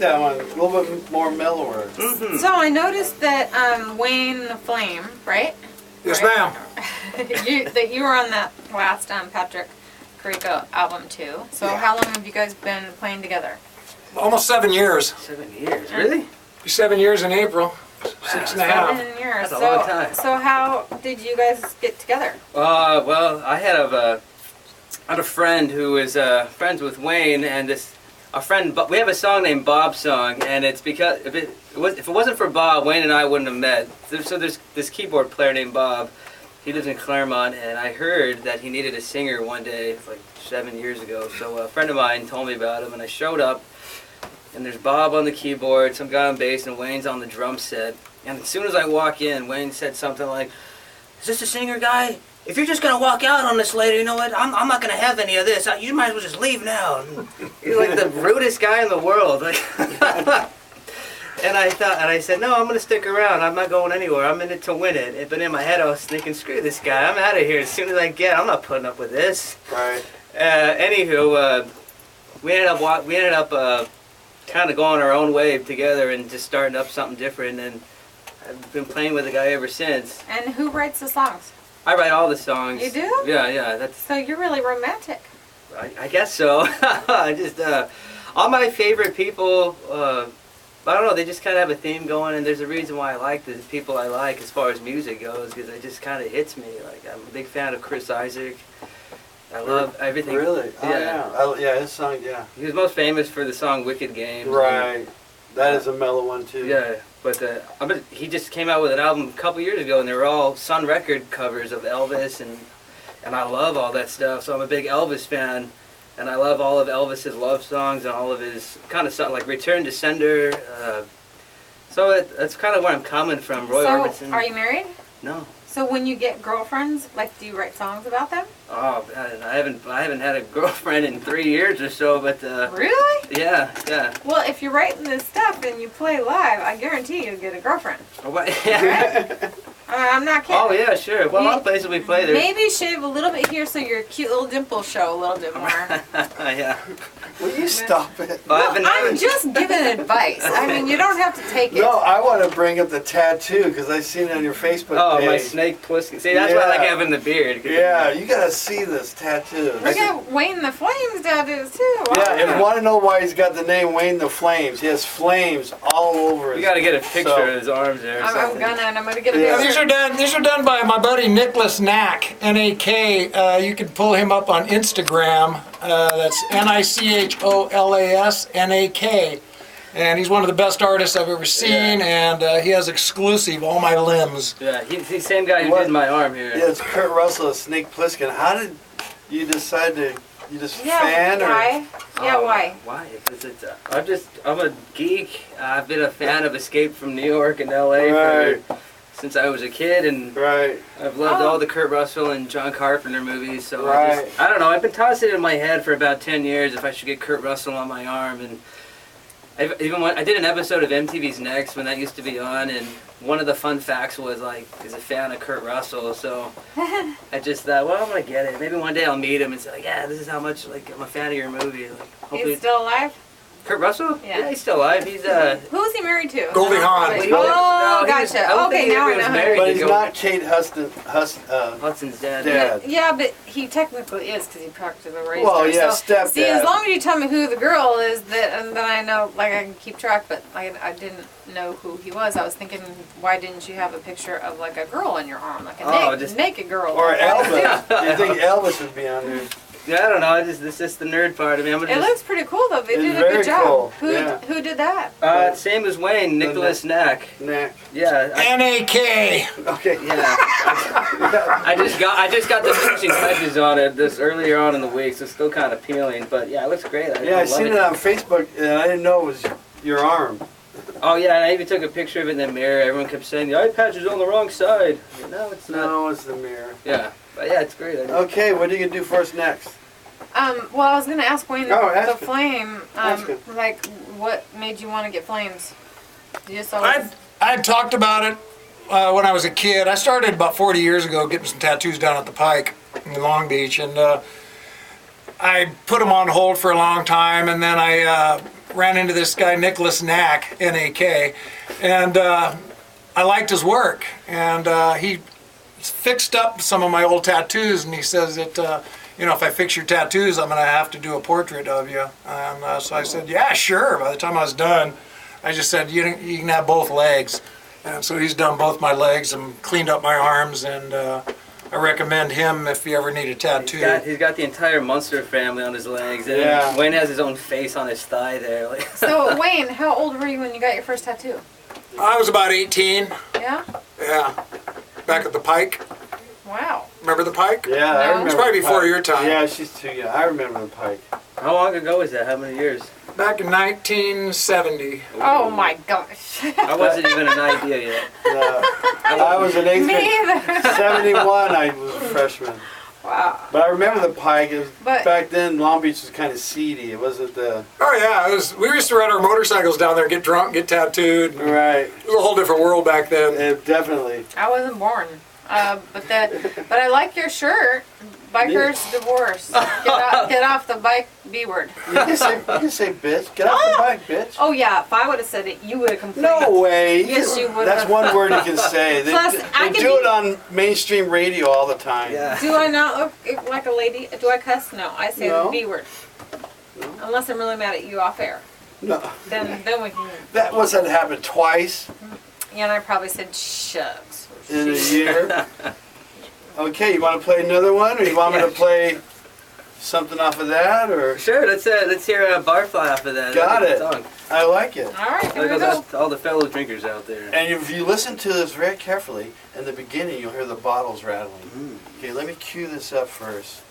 that one. A little bit more mellower. Mm-hmm. So I noticed that Wayne the Flame, right? Yes, ma'am. that you were on that last Patrick Carrico album too. So Yeah. how long have you guys been playing together? Almost 7 years. 7 years, really? 7 years in April. 6.5. 7 years. That's a long time. So how did you guys get together? Well, I had a friend who was friends with Wayne, and we have a song named Bob's Song, and it's because if it wasn't for Bob, Wayne and I wouldn't have met. So there's this keyboard player named Bob. He lives in Claremont, and I heard that he needed a singer one day, like 7 years ago. So a friend of mine told me about him, and I showed up, and there's Bob on the keyboard, some guy on bass, and Wayne's on the drum set. And as soon as I walk in, Wayne said something like, "Is this a singer guy? If you're just going to walk out on this later, you know what? I'm not going to have any of this. You might as well just leave now." And he's like the rudest guy in the world. And I said, "No, I'm going to stick around. I'm not going anywhere. I'm in it to win it." But in my head, I was thinking, "Screw this guy. I'm out of here as soon as I get. I'm not putting up with this." Right. Anywho, we ended up kind of going our own way together and just starting up something different. And I've been playing with the guy ever since. And who writes the songs? I write all the songs. You do? Yeah. That's. So you're really romantic. I guess so. I just all my favorite people. I don't know. They just kind of have a theme going, and there's a reason why I like the people I like as far as music goes, because it just kind of hits me. Like I'm a big fan of Chris Isaac. I love everything. Really? Yeah. Oh, yeah. His song, yeah. He was most famous for the song "Wicked Games." Right. That is a mellow one too. Yeah, but he just came out with an album a couple years ago, and they were all Sun Record covers of Elvis, and I love all that stuff. So I'm a big Elvis fan, and I love all of Elvis's love songs and all of his kind of stuff like "Return to Sender." So that's kind of where I'm coming from. Roy Orbison. Are you married? No. So when you get girlfriends, like, do you write songs about them? Oh, man, I haven't had a girlfriend in 3 years or so, but Really? yeah. Well, if you're writing this stuff and you play live, I guarantee you'll get a girlfriend. Oh, what? Yeah. Right? I'm not kidding. Oh yeah, sure. Well, a lot of places we play there. Maybe shave a little bit here so your cute little dimples show a little bit more. Yeah. Will you stop it? Well, I'm just giving advice. I mean, you don't have to take it. No, I want to bring up the tattoo because I've seen it on your Facebook page. Oh, my snake Plissken. See, that's why I like having the beard. Yeah, you gotta see this tattoo. We got Wayne the Flames tattoos too. Wow. Yeah, if you want to know why he's got the name Wayne the Flames, he has flames all over his. You gotta get a picture of his arms there. I'm gonna get a Yeah, picture. these are done by my buddy Nicholas Knack, N-A-K. You can pull him up on Instagram. That's Nicholas N-A-K. And he's one of the best artists I've ever seen, and he has exclusive all my limbs. Yeah, he's the same guy who did my arm here. Yeah, it's Kurt Russell of Snake Plissken. How did you decide to? You just fan why? or? Yeah, why? Why? Because I'm a geek. I've been a fan of Escape from New York and L.A. Since I was a kid, and I've loved all the Kurt Russell and John Carpenter movies. So I don't know. I've been tossing it in my head for about 10 years if I should get Kurt Russell on my arm, and I did an episode of MTV's Next when that used to be on, and one of the fun facts was he's a fan of Kurt Russell. So I just thought, well, I'm gonna get it. Maybe one day I'll meet him and say, yeah, this is how much I'm a fan of your movie. Hopefully, He's still alive? Kurt Russell? Yeah. He's still alive. He's Who is he married to? Goldie Hawn. Oh, gotcha. Okay, now I know. But he's not Kate Hudson's dad. Yeah. But he technically is because he practically raised Well, her. yeah, so, stepdad. see, as long as you tell me who the girl is, then I know, I can keep track. But I didn't know who he was. I was thinking, why didn't you have a picture of a girl on your arm, just naked girl? Or Elvis. You think Elvis would be on there? Yeah, I don't know. It's just the nerd part of me. It looks pretty cool though. They did a good job. Who did that? Same as Wayne, Nicholas Knack. Yeah. N-A-K. Okay. Yeah. I just got the finishing touches on it earlier on in the week, so it's still kind of peeling. But yeah, it looks great. I seen it on Facebook, and I didn't know it was your arm. Oh yeah, and I even took a picture of it in the mirror. Everyone kept saying the eye patch is on the wrong side. No, it's not. No, it's the mirror. Yeah, but yeah, it's great. Okay, what are you gonna do for us next? Well, I was gonna ask Wayne the Flame. Ask him. What made you want to get flames? You just always... I had talked about it when I was a kid. I started about 40 years ago getting some tattoos down at the Pike in Long Beach, and I put them on hold for a long time, and then I ran into this guy, Nicholas Knack, N-A-K, and I liked his work. And he fixed up some of my old tattoos, and he says that, you know, if I fix your tattoos, I'm going to have to do a portrait of you. And so I said, yeah, sure. By the time I was done, I just said, you can have both legs. And so he's done both my legs and cleaned up my arms, and I recommend him if you ever need a tattoo. He's got the entire Munster family on his legs, and Yeah. Wayne has his own face on his thigh there. Like. So Wayne, how old were you when you got your first tattoo? I was about 18. Yeah? Yeah. Back at the Pike. Wow. Remember the Pike? Yeah, I No. remember. It's probably the before Pike. your time. Yeah, she's too young. I remember the Pike. How long ago was that? How many years? Back in 1970. Oh my gosh. I wasn't even an idea yet. I was an 8th Me grade. either. 71, I was a freshman. Wow. But I remember the Pike. It was, But- back then, Long Beach was kind of seedy. It wasn't the... Oh yeah, we used to ride our motorcycles down there, get drunk, get tattooed. It Right. was a whole different world back then. Definitely. I wasn't born. But I like your shirt. Biker's divorce. Get off the bike, B word. You can say bitch. Get off the bike, bitch. Oh yeah, if I would have said it, you would have complained. No way. Yes, you would That's have. one word you can say. They, Plus, they I can do be- it on mainstream radio all the time. Yeah. Do I not look like a lady? Do I cuss? No, I say No. the B word. Unless I'm really mad at you off air. No. Then we can. That was that happened twice And I probably said shucks. in a year. Okay, you want to play another one, or you want me to play something off of that, or? Sure, let's hear a Barfly off of that. Got That's a it. good song. I like it. All right, here There we goes go. out to all the fellow drinkers out there. And if you listen to this very carefully, in the beginning you'll hear the bottles rattling. Okay, let me cue this up first.